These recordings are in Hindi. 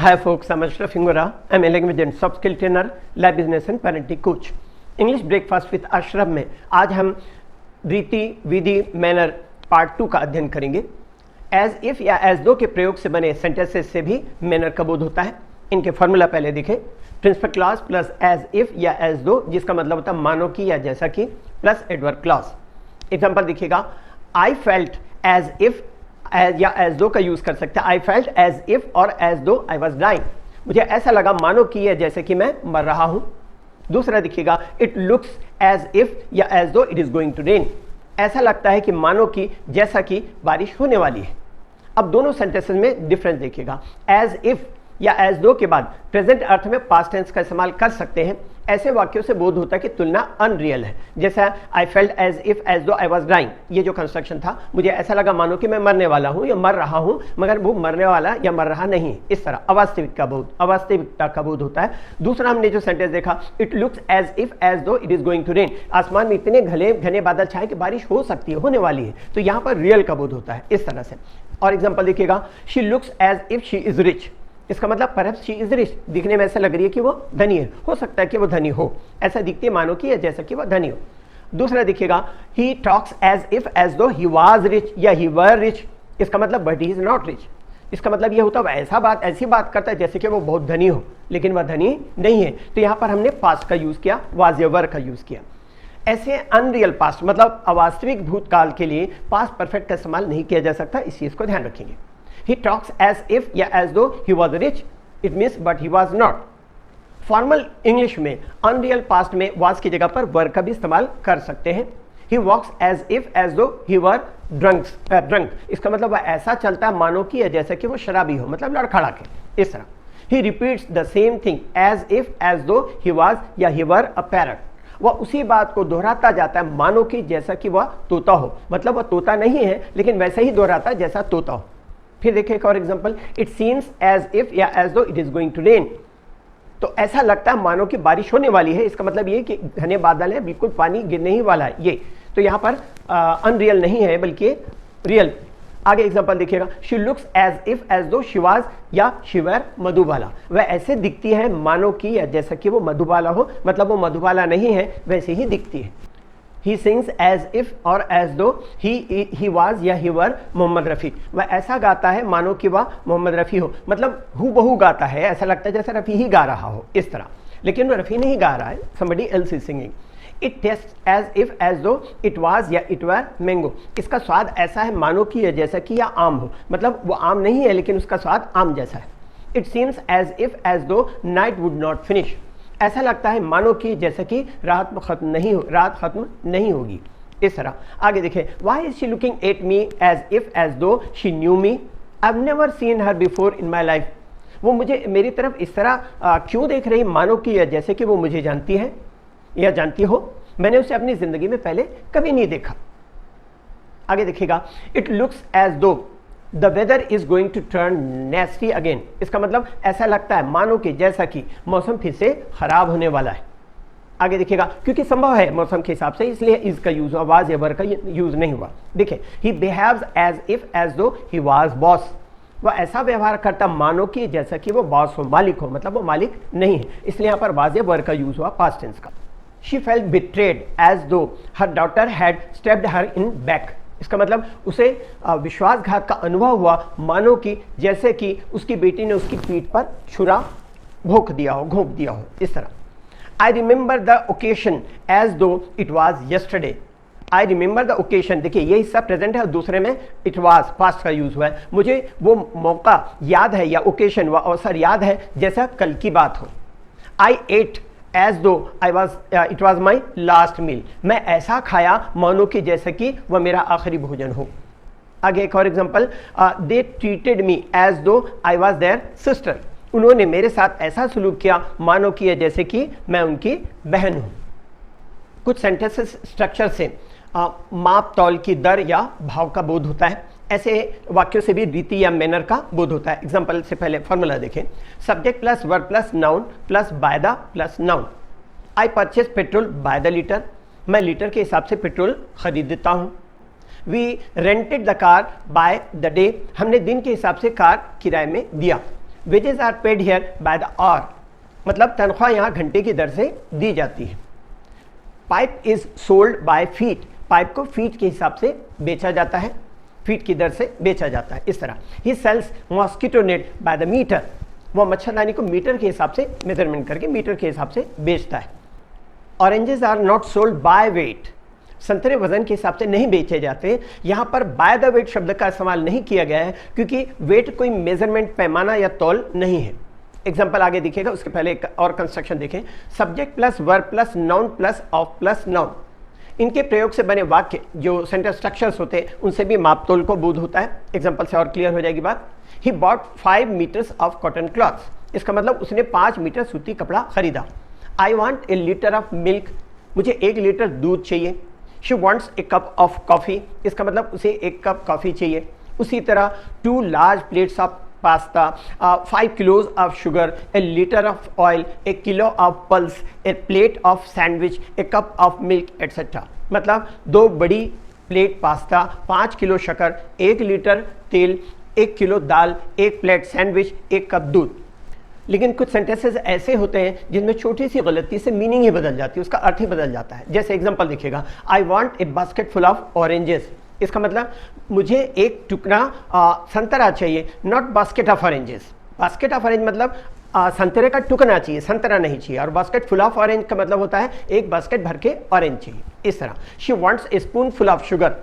Hi folks, I'm Ashraf Hingora. I'm a language and soft skill trainer, life business and parenting coach. English breakfast with Ashraf में आज हम रीति, विधि, मैनर पार्ट 2 का अध्ययन करेंगे। एज इफ या एज दो के प्रयोग से बने सेंटेंसेस से भी मैनर का बोध होता है। इनके फॉर्मूला पहले देखें। Principal clause plus as if या एज दो, जिसका मतलब होता है मानो की या जैसा कि, प्लस एडवर्ब क्लॉज। एग्जाम्पल देखिएगा, I felt as if, as या एज दो का यूज कर सकते हैं। आई फेल्ट एज इफ और as though I was dying, मुझे ऐसा लगा मानो की है जैसे कि मैं मर रहा हूं। दूसरा देखिएगा, इट लुक्स एज इफ या as though it is going to rain, ऐसा लगता है कि मानो की जैसा कि बारिश होने वाली है। अब दोनों सेंटेंसेस में डिफरेंस देखिएगा। एज इफ या एज दो के बाद प्रेजेंट अर्थ में पास्ट टेंस का इस्तेमाल कर सकते हैं। ऐसे वाक्यों से बोध होता है कि तुलना अनरियल है। जैसा I felt as if as though I was dying, ये जो कंस्ट्रक्शन था, मुझे ऐसा लगा मानो कि मैं मरने वाला हूं या मर रहा हूं, मगर वो मरने वाला या मर रहा नहीं। इस तरह अवास्तविकता का बोध होता है। दूसरा हमने जो सेंटेंस देखा, it looks as if as though it is going to rain, आसमान में इतने घने बादल छाए कि बारिश हो सकती है, होने वाली है, तो यहाँ पर रियल का बोध होता है इस तरह से। और एग्जाम्पल देखिएगा, she looks as if she is rich, इसका मतलब परहैप्स शी इज रिच, दिखने में ऐसा लग रही है कि वो धनी है, हो सकता है कि वो धनी हो, ऐसा दिखती है मानो कि है जैसा कि वो धनी हो। दूसरा देखिएगा, he talks as if as though he was rich या ही वर रिच, इसका मतलब but he is not rich, इसका मतलब ये होता है ऐसी बात करता है जैसे कि वो बहुत धनी हो, लेकिन वह धनी नहीं है। तो यहाँ पर हमने पास्ट का यूज किया, वाज या वर का यूज किया। ऐसे अनरियल पास्ट मतलब अवास्तविक भूतकाल के लिए पास्ट परफेक्ट का इस्तेमाल नहीं किया जा सकता, इस चीज को ध्यान रखेंगे। He talks as if या as though he was rich, it means but he was not. Formal English में अनरियल पास्ट में was की जगह पर were का भी इस्तेमाल कर सकते हैं। He walks as if as though he were drunk, इसका मतलब वह ऐसा चलता है मानो कि जैसा कि वो शराबी हो, मतलब लड़खड़ा के, इस तरह। He repeats the same thing as if as though he was या he were a parrot, वह उसी बात को दोहराता जाता है मानो कि जैसा कि वह तोता हो, मतलब वह तोता नहीं है लेकिन वैसे ही दोहराता है जैसा तोता हो। फिर देखिए एक और example, it seems as if या as though it is going to rain, तो ऐसा लगता है मानो कि बारिश होने वाली है, इसका मतलब ये कि घने बादल है, बिल्कुल पानी गिरने ही वाला है ये, तो यहाँ पर अनरियल नहीं है बल्कि रियल। आगे एग्जांपल देखिएगा, she looks as if as though she was या शी वर मधुबाला, वह ऐसे दिखती है मानो कि या जैसा कि वो मधुबाला हो, मतलब वो मधुबाला नहीं है, वैसे ही दिखती है। He sings as if और as though he was या he were मोहम्मद रफ़ी, वह ऐसा गाता है मानो कि वह मोहम्मद रफ़ी हो, मतलब हूबहू गाता है, ऐसा लगता है जैसे रफ़ी ही गा रहा हो इस तरह, लेकिन वह रफ़ी नहीं गा रहा है, somebody else is singing. It tastes as if as though it was या it were mango, इसका स्वाद ऐसा है मानो कि है जैसा कि या आम हो, मतलब वो आम नहीं है लेकिन उसका स्वाद आम जैसा है। It seems as if as though night would not finish, ऐसा लगता है मानो कि जैसे कि रात खत्म नहीं होगी, इस तरह। आगे देखें, why is she looking at me as if as though she knew me, I have never seen her before in my life, वो मुझे मेरी तरफ इस तरह क्यों देख रही मानो कि जैसे कि वो मुझे जानती है या जानती हो, मैंने उसे अपनी जिंदगी में पहले कभी नहीं देखा। आगे देखिएगा, it looks as though the weather is going to turn nasty again, इसका मतलब ऐसा लगता है मानो कि जैसा कि मौसम फिर से खराब होने वाला है। आगे देखिएगा, क्योंकि संभव है मौसम के हिसाब से, इसलिए इज का यूज हुआ, वाज या वर का यूज नहीं हुआ। देखिए, he behaves as if as though he was boss, वह ऐसा व्यवहार करता मानो कि जैसा कि वो बॉस हो, मालिक हो, मतलब वो मालिक नहीं है, इसलिए यहाँ पर वाज या वर का यूज हुआ पास्ट टेंस का। She felt betrayed as though her daughter had stepped her in back, इसका मतलब उसे विश्वासघात का अनुभव हुआ मानो कि जैसे कि उसकी बेटी ने उसकी पीठ पर छुरा घोंप दिया हो, इस तरह। I remember the occasion as though it was yesterday, I remember the occasion, देखिए ये हिस्सा प्रेजेंट है और दूसरे में इट वाज पास्ट का यूज हुआ है, मुझे वो मौका याद है या ओकेशन व अवसर याद है जैसा कल की बात हो। I ate as though it was my last meal, मैं ऐसा खाया मानो कि जैसे कि वह मेरा आखिरी भोजन हो। आगे एक और example, they treated me as though I was there sister, उन्होंने मेरे साथ ऐसा सलूक किया मानो कि जैसे कि मैं उनकी बहन हूँ। कुछ सेंटेंसेस स्ट्रक्चर से माप तौल की दर या भाव का बोध होता है, ऐसे वाक्यों से भी रीति या मैनर का बोध होता है। एग्जाम्पल से पहले फॉर्मूला देखें, subject plus verb plus noun plus by the plus noun. I purchase petrol by the litre, मैं लीटर के हिसाब से पेट्रोल खरीदता हूँ। We rented the car by the day, हमने दिन के हिसाब से कार किराए में दिया। Wages are paid here by the hour, मतलब तनख्वाह यहाँ घंटे की दर से दी जाती है। Pipe is sold by feet, pipe को फीट के हिसाब से बेचा जाता है, फीट की दर से बेचा जाता है। इस तरह ही sells mosquito net by the metre, वो मच्छरदानी को मीटर के हिसाब से मेजरमेंट करके मीटर के हिसाब से बेचता है। Oranges are not sold by weight, संतरे वजन के हिसाब से नहीं बेचे जाते। यहाँ पर बाय द वेट शब्द का इस्तेमाल नहीं किया गया है क्योंकि वेट कोई मेजरमेंट, पैमाना या तौल नहीं है। एग्जाम्पल आगे दिखेगा, उसके पहले एक और कंस्ट्रक्शन देखें। Subject plus verb plus noun plus of plus noun, इनके प्रयोग से बने वाक्य जो सेंटेंस स्ट्रक्चर्स होते हैं उनसे भी माप तोल को बोध होता है। एग्जाम्पल से और क्लियर हो जाएगी बात। He bought 5 metres of cotton cloths, इसका मतलब उसने 5 मीटर सूती कपड़ा खरीदा। I want a litre of milk, मुझे 1 लीटर दूध चाहिए। She wants a cup of coffee, इसका मतलब उसे 1 कप कॉफ़ी चाहिए। उसी तरह 2 large plates of pasta, 5 kilos of sugar, a liter of oil, a kilo of pulse, a plate of sandwich, a cup of milk, etc. मतलब 2 बड़ी प्लेट पास्ता, 5 किलो शक्कर, 1 लीटर तेल, 1 किलो दाल, 1 प्लेट सैंडविच, 1 कप दूध। लेकिन कुछ सेंटेंसेस ऐसे होते हैं जिनमें छोटी सी गलती से मीनिंग ही बदल जाती है, उसका अर्थ ही बदल जाता है। जैसे एग्जांपल देखिएगा, I want a basket full of oranges, इसका मतलब मुझे एक टुकड़ा संतरा चाहिए, not basket of oranges. Basket of orange मतलब संतरे का टुकड़ा चाहिए, संतरा नहीं चाहिए। और बास्केट फुल ऑफ ऑरेंज का मतलब होता है एक बास्केट भर के ऑरेंज चाहिए। इस तरह she wants A spoon full of sugar,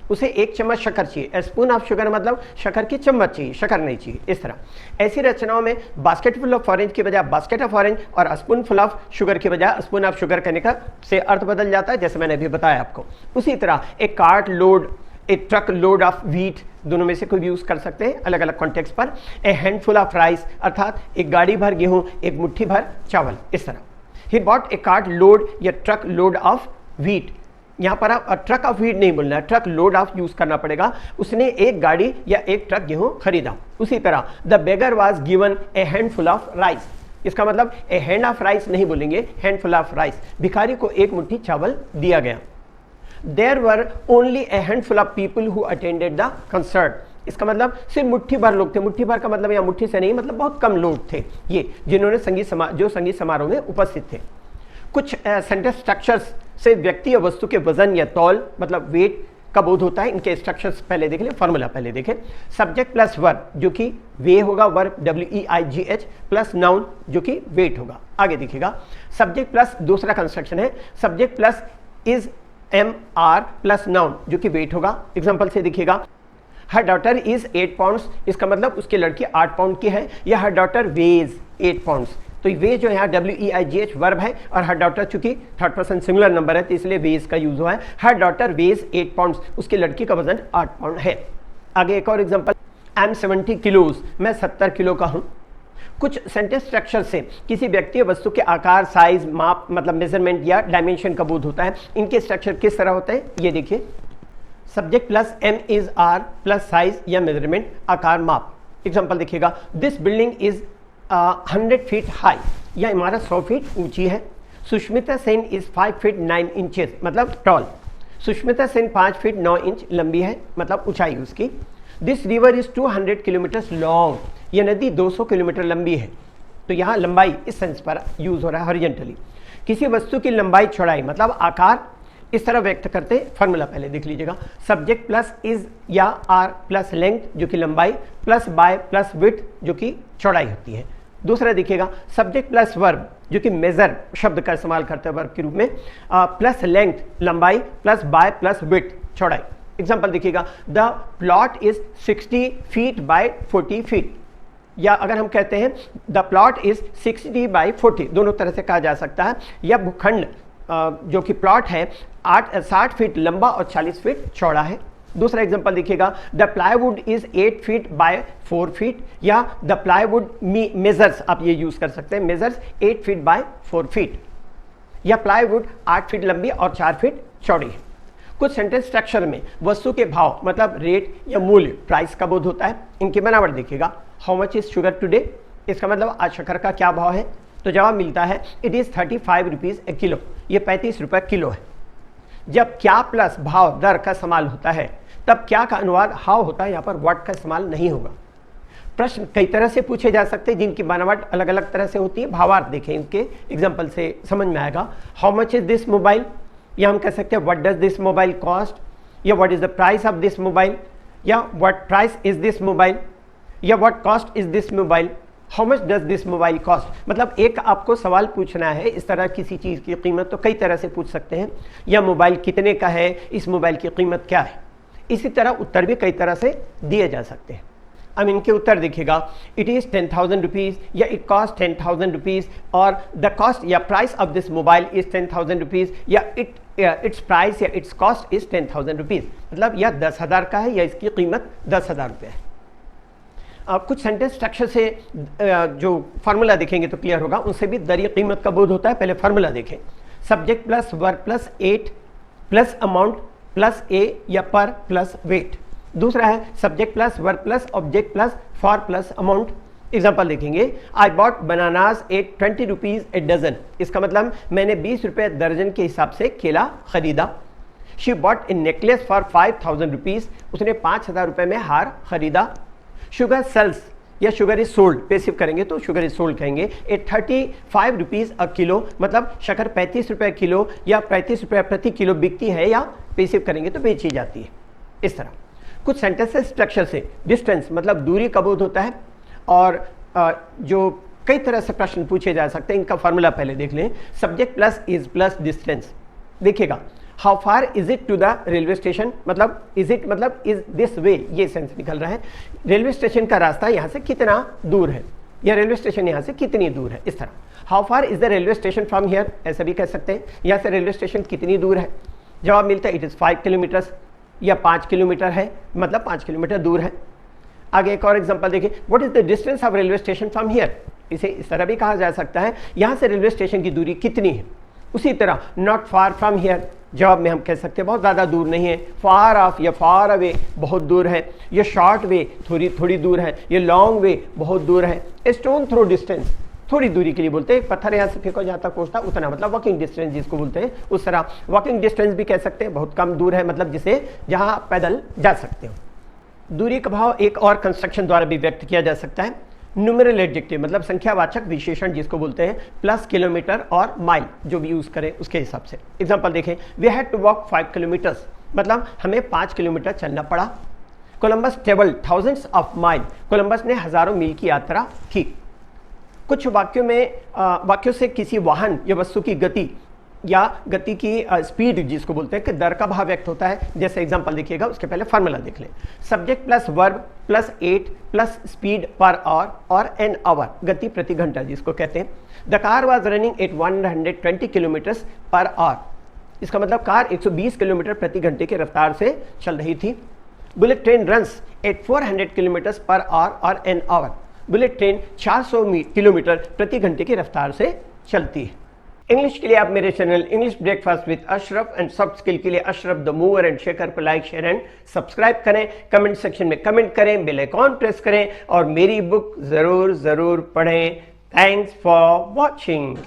उसे 1 चम्मच शक्कर चाहिए। ए स्पून ऑफ शुगर मतलब शक्कर की चम्मच चाहिए, शक्कर नहीं चाहिए। इस तरह ऐसी रचनाओं में बास्केट फुल ऑफ ऑरेंज की बजाय बास्केट ऑफ ऑरेंज और स्पून फुल ऑफ शुगर की बजाय स्पून ऑफ शुगर करने का से अर्थ बदल जाता है, जैसे मैंने अभी बताया आपको। उसी तरह एक cart load, A truck load of wheat, दोनों में से कोई भी यूज कर सकते हैं अलग अलग कॉन्टेक्स्ट पर। ए हैंडफुल ऑफ राइस अर्थात एक गाड़ी भर गेहूं, एक मुट्ठी भर चावल। इस तरह he bought A cart load या ट्रक लोड ऑफ व्हीट, यहाँ पर आप ट्रक ऑफ व्हीट नहीं बोलना है, ट्रक लोड ऑफ यूज करना पड़ेगा। उसने एक गाड़ी या एक ट्रक गेहूं खरीदा। उसी तरह the beggar was given A handful of rice, इसका मतलब ए हैंड ऑफ राइस नहीं बोलेंगे, हैंडफुल ऑफ राइस। भिखारी को 1 मुट्ठी चावल दिया गया। There were only a handful of people who attended the concert, इसका मतलब सिर्फ मुट्ठी भर लोग थे। मुट्ठी भर का मतलब यहाँ मुट्ठी से नहीं, मतलब बहुत कम लोग थे ये जिन्होंने संगीत समारोह में उपस्थित थे। कुछ सेंटेंस स्ट्रक्चर्स से व्यक्ति या वस्तु के वजन या तौल मतलब वेट का बोध होता है। इनके स्ट्रक्चर्स पहले देख लें, फॉर्मूला पहले देखें। सब्जेक्ट प्लस वर्ब जो कि वे होगा, वर्ब WEIGH प्लस नाउन जो कि वेट होगा। आगे देखिएगा, सब्जेक्ट प्लस दूसरा कंस्ट्रक्शन है, subject plus is MR plus noun जो कि वेट होगा। एग्जाम्पल से देखिएगा, हर डॉटर इज 8 पाउंड्स, इसका मतलब उसकी लड़की 8 पाउंड की है, या हर डॉटर वेज 8 पाउंड्स। तो वे जो यहाँ WEIGH वर्ब है और हर डॉटर चूंकि 3rd पर्सन सिंगुलर नंबर है तो इसलिए वेज का यूज हुआ है। हर डॉटर वेज 8 पाउंड्स, उसकी लड़की का वजन 8 पाउंड है। आगे एक और एग्जाम्पल, आई एम 70 किलोज, मैं 70 किलो का हूँ। कुछ सेंटेंस स्ट्रक्चर से किसी व्यक्ति या वस्तु के आकार, साइज, माप मतलब मेजरमेंट या डायमेंशन का बोध होता है। इनके स्ट्रक्चर किस तरह होते हैं ये देखिए, subject plus M is R plus size या मेजरमेंट, आकार, माप। एग्जांपल देखिएगा, this building is 100 feet high, यह इमारत 100 फीट ऊंची है। Sushmita Sen is 5 feet 9 inches मतलब tall, Sushmita Sen 5 feet 9 inch लंबी है मतलब ऊंचाई उसकी। This river is 200 kilometre long, यह नदी 200 किलोमीटर लंबी है। तो यहाँ लंबाई इस सेंस पर यूज हो रहा है हॉरिजॉन्टली। किसी वस्तु की लंबाई चौड़ाई मतलब आकार इस तरह व्यक्त करते, फॉर्मूला पहले देख लीजिएगा, सब्जेक्ट प्लस इज या आर प्लस लेंथ जो कि लंबाई प्लस बाय प्लस विड्थ जो कि चौड़ाई होती है। दूसरा देखिएगा, सब्जेक्ट प्लस वर्ब जो कि मेजर शब्द का इस्तेमाल करते हैं वर्ब के रूप में, प्लस लेंथ लंबाई प्लस बाय प्लस विड्थ चौड़ाई। एग्जाम्पल देखिएगा, the plot is 60 feet by 40 feet, या अगर हम कहते हैं द प्लॉट इज 60 बाई 40, दोनों तरह से कहा जा सकता है। यह भूखंड जो कि प्लॉट है 60 फीट लंबा और 40 फीट चौड़ा है। दूसरा एग्जांपल देखिएगा, the plywood is 8 feet by 4 feet, या द प्लाईवुड मेजर्स, आप ये यूज कर सकते हैं, मेजर्स 8 फीट बाय 4 फीट, या प्लाईवुड 8 फीट लंबी और 4 फीट चौड़ी है। कुछ सेंटेंस स्ट्रक्चर में वस्तु के भाव मतलब रेट या मूल्य, प्राइस का बोध होता है। इनकी बनावट देखिएगा, how much is sugar today, इसका मतलब आज शक्कर का क्या भाव है। तो जवाब मिलता है it is 35 rupees A kilo, ये 35 रुपये किलो है। जब क्या प्लस भाव दर का इस्तेमाल होता है तब क्या का अनुवाद हाउ होता है, यहाँ पर व्हाट का इस्तेमाल नहीं होगा। प्रश्न कई तरह से पूछे जा सकते हैं जिनकी बनावट अलग अलग तरह से होती है। भावार्थ देखें, इनके एग्जाम्पल से समझ में आएगा। How much is this mobile, या हम कह सकते हैं what does this mobile cost, या what is the price of this mobile, या what price is this mobile, या what cost is this mobile, how much does this mobile cost. मतलब एक आपको सवाल पूछना है इस तरह किसी चीज़ की कीमत, तो कई तरह से पूछ सकते हैं। या मोबाइल कितने का है, इस मोबाइल की कीमत क्या है। इसी तरह उत्तर भी कई तरह से दिए जा सकते हैं। अब इनके उत्तर देखिएगा, इट इज़ 10,000 रुपीज़, या इट कॉस्ट 10,000 रुपीज़, और द कॉस्ट या price of this mobile is 10,000 rupees, या इट्स प्राइस या इट्स कॉस्ट इज़ 10,000 रुपीज़। मतलब यह 10,000 का है या इसकी कीमत 10,000 रुपये है। अब कुछ सेंटेंस स्ट्रक्चर से जो फार्मूला देखेंगे तो क्लियर होगा, उनसे भी दर या कीमत का बोध होता है। पहले फार्मूला देखें, subject plus verb plus at plus amount plus a या पर प्लस वेट। दूसरा है subject plus verb plus object plus for plus amount. Example देखेंगे, I bought bananas at 20 rupees a dozen. इसका मतलब मैंने 20 रुपये दर्जन के हिसाब से केला खरीदा। She bought A necklace for 5,000 rupees, उसने 5,000 रुपये में हार खरीदा। शुगर सेल्स या शुगर इज सोल्ड, पेसिव करेंगे तो शुगर इज सोल्ड कहेंगे, ए 35 रुपीज़ अ किलो, मतलब शक्कर 35 रुपये किलो या 35 रुपये प्रति किलो बिकती है, या पेसिव करेंगे तो बेची जाती है। इस तरह कुछ सेंटेंसेस स्ट्रक्चर से डिस्टेंस मतलब दूरी का बोध होता है, और जो कई तरह से प्रश्न पूछे जा सकते हैं। इनका फार्मूला पहले देख लें, subject plus is plus distance. देखिएगा, how far is it to the railway station, मतलब इज इट मतलब इज दिस वे, ये सेंस निकल रहा है। रेलवे स्टेशन का रास्ता यहाँ से कितना दूर है, या रेलवे स्टेशन यहाँ से कितनी दूर है। इस तरह how far is the railway station from here, ऐसा भी कह सकते हैं। यहाँ से रेलवे स्टेशन कितनी दूर है, जवाब मिलता है इट इज़ 5 किलोमीटर्स, या 5 किलोमीटर है, मतलब 5 किलोमीटर दूर है। आगे एक और एग्जांपल देखिए, what is the distance of railway station from here. इसे इस तरह भी कहा जा सकता है, यहाँ से रेलवे स्टेशन की दूरी कितनी है। उसी तरह नॉट फार फ्रॉम हियर, जवाब में हम कह सकते हैं बहुत ज़्यादा दूर नहीं है। फार ऑफ या फार अवे, बहुत दूर है। ये शॉर्ट वे, थोड़ी दूर है। ये लॉन्ग वे, बहुत दूर है। ए स्टोन थ्रो डिस्टेंस, थोड़ी दूरी के लिए बोलते हैं, पत्थर यहाँ से फेंको जहाँ तक पहुँचता उतना, मतलब वॉकिंग डिस्टेंस जिसको बोलते हैं। उस तरह वॉकिंग डिस्टेंस भी कह सकते हैं, बहुत कम दूर है, मतलब जिसे जहाँ आप पैदल जा सकते हो। दूरी का भाव एक और कंस्ट्रक्शन द्वारा भी व्यक्त किया जा सकता है, न्यूमेरल एडजेक्टिव मतलब संख्यावाचक विशेषण जिसको बोलते हैं, प्लस किलोमीटर और माइल जो भी यूज़ करें उसके हिसाब से। एग्जांपल देखें, we had to walk 5 kilometres, मतलब हमें 5 किलोमीटर चलना पड़ा। Columbus travelled thousands of mile, Columbus ने हज़ारों मील की यात्रा की। कुछ वाक्यों से किसी वाहन या वस्तु की गति या गति की स्पीड जिसको बोलते हैं कि दर का भाव व्यक्त होता है। जैसे एग्जांपल देखिएगा, उसके पहले फार्मूला देख लें, subject plus verb plus 8 plus speed पर आवर और एन आवर, गति प्रति घंटा जिसको कहते हैं। The car was running at 120 kilometres per our, इसका मतलब कार 120 किलोमीटर प्रति घंटे की रफ्तार से चल रही थी। Bullet train runs at 400 kilometres per hour और an hour, bullet train 400 kilometre प्रति घंटे की रफ्तार से चलती है। इंग्लिश के लिए आप मेरे channel English breakfast with Ashraf and soft skill के लिए Ashraf the mover and shaker पर लाइक शेयर एंड सब्सक्राइब करें। कमेंट सेक्शन में कमेंट करें, बेल आइकॉन प्रेस करें और मेरी बुक जरूर पढ़ें। Thanks for watching.